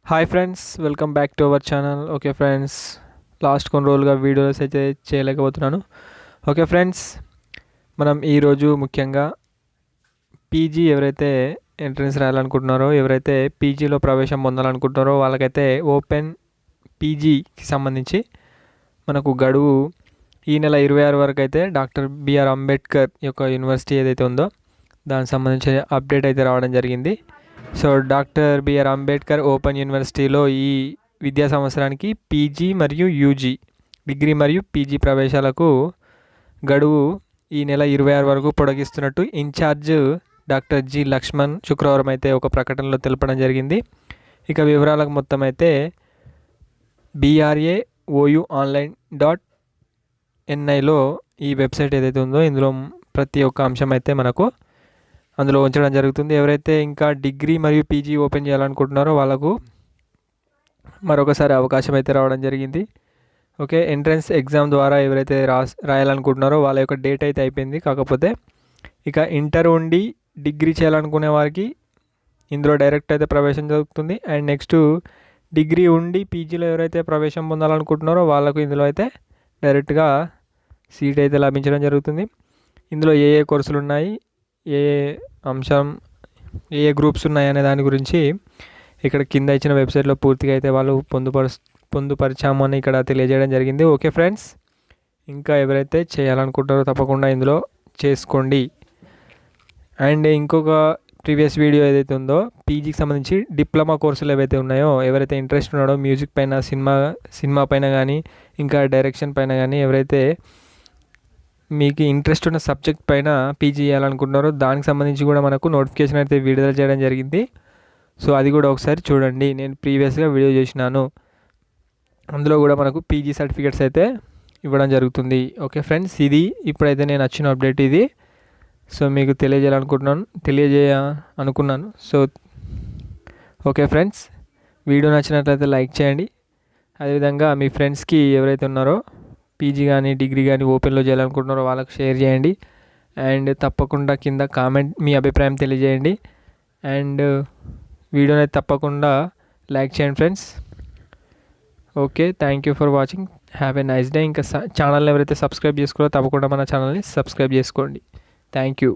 Hi friends, welcome back to our channel. Okay friends, last కొన్ని రోజులుగా videos అయితే చేయలేకపోతున్నాను. ఓకే ఫ్రెండ్స్, మనం ఈరోజు ముఖ్యంగా పీజీ ఎవరైతే ఎంట్రన్స్ రాయాలనుకుంటున్నారో, ఎవరైతే పీజీలో ప్రవేశం పొందాలనుకుంటున్నారో వాళ్ళకైతే ఓపెన్ పీజీకి సంబంధించి మనకు గడువు ఈ నెల 26 వరకు అయితే డాక్టర్ బిఆర్ అంబేద్కర్ యొక్క యూనివర్సిటీ ఏదైతే ఉందో దానికి సంబంధించిన అప్డేట్ అయితే రావడం జరిగింది. So doctor BR Ambedkar open యూనివర్సిటీలో ఈ విద్యా సంవత్సరానికి పీజీ మరియు యూజీ డిగ్రీ మరియు పీజీ ప్రవేశాలకు గడువు ఈ నెల 26 వరకు పొడిగిస్తున్నట్టు ఇన్ఛార్జ్ డాక్టర్ జి లక్ష్మణ్ శుక్రవారం అయితే ఒక ప్రకటనలో తెలపడం జరిగింది. ఇక వివరాలకు మొత్తం అయితే BRAOUonline.NIలో ఈ వెబ్సైట్ ఏదైతే ఉందో ఇందులో ప్రతి ఒక్క అంశం అయితే మనకు అందులో ఉంచడం జరుగుతుంది. ఎవరైతే ఇంకా డిగ్రీ మరియు పీజీ ఓపెన్ చేయాలనుకుంటున్నారో వాళ్ళకు మరొకసారి అవకాశం అయితే రావడం జరిగింది. ఓకే, ఎంట్రన్స్ ఎగ్జామ్ ద్వారా ఎవరైతే రాయాలనుకుంటున్నారో వాళ్ళ యొక్క డేట్ అయితే అయిపోయింది. కాకపోతే ఇక ఇంటర్ ఉండి డిగ్రీ చేయాలనుకునే వారికి ఇందులో డైరెక్ట్ అయితే ప్రవేశం జరుగుతుంది. అండ్ నెక్స్ట్ డిగ్రీ ఉండి పీజీలో ఎవరైతే ప్రవేశం పొందాలనుకుంటున్నారో వాళ్ళకు ఇందులో అయితే డైరెక్ట్గా సీట్ అయితే లభించడం జరుగుతుంది. ఇందులో ఏ ఏ కోర్సులు ఉన్నాయి, ఏ అంశం, ఏ గ్రూప్స్ ఉన్నాయి అనే దాని గురించి ఇక్కడ కింద ఇచ్చిన వెబ్సైట్లో పూర్తిగా అయితే వాళ్ళు పొందుపరిచాము అని ఇక్కడ తెలియజేయడం జరిగింది. ఓకే ఫ్రెండ్స్, ఇంకా ఎవరైతే చేయాలనుకుంటారో తప్పకుండా ఇందులో చేసుకోండి. అండ్ ఇంకొక ప్రీవియస్ వీడియో ఏదైతే ఉందో పీజీకి సంబంధించి డిప్లొమా కోర్సులు ఏవైతే ఉన్నాయో, ఎవరైతే ఇంట్రెస్ట్ ఉన్నాడో మ్యూజిక్ పైన, సినిమా పైన కానీ ఇంకా డైరెక్షన్ పైన కానీ ఎవరైతే మీకు ఇంట్రెస్ట్ ఉన్న సబ్జెక్ట్ పైన పీజీ చేయాలనుకుంటున్నారో దానికి సంబంధించి కూడా మనకు నోటిఫికేషన్ అయితే విడుదల చేయడం జరిగింది. సో అది కూడా ఒకసారి చూడండి. నేను ప్రీవియస్గా వీడియో చేసినాను, అందులో కూడా మనకు పీజీ సర్టిఫికేట్స్ అయితే ఇవ్వడం జరుగుతుంది. ఓకే ఫ్రెండ్స్, ఇది ఇప్పుడైతే నేను వచ్చిన అప్డేట్ ఇది. సో మీకు తెలియజేయాలనుకున్నాను. సో ఓకే ఫ్రెండ్స్, వీడియో నచ్చినట్లయితే లైక్ చేయండి. అదేవిధంగా మీ ఫ్రెండ్స్కి ఎవరైతే ఉన్నారో పీజీ కానీ డిగ్రీ కానీ ఓపెన్లో చేయాలనుకుంటున్నారో వాళ్ళకు షేర్ చేయండి. అండ్ తప్పకుండా కింద కామెంట్ మీ అభిప్రాయం తెలియజేయండి. అండ్ వీడియోని తప్పకుండా లైక్ చేయండి friends. Okay, thank you for watching. Have a nice day. ఇంకా ఛానల్ని ఎవరైతే సబ్స్క్రైబ్ చేసుకోరో తప్పకుండా మన ఛానల్ని సబ్స్క్రైబ్ చేసుకోండి. Thank you.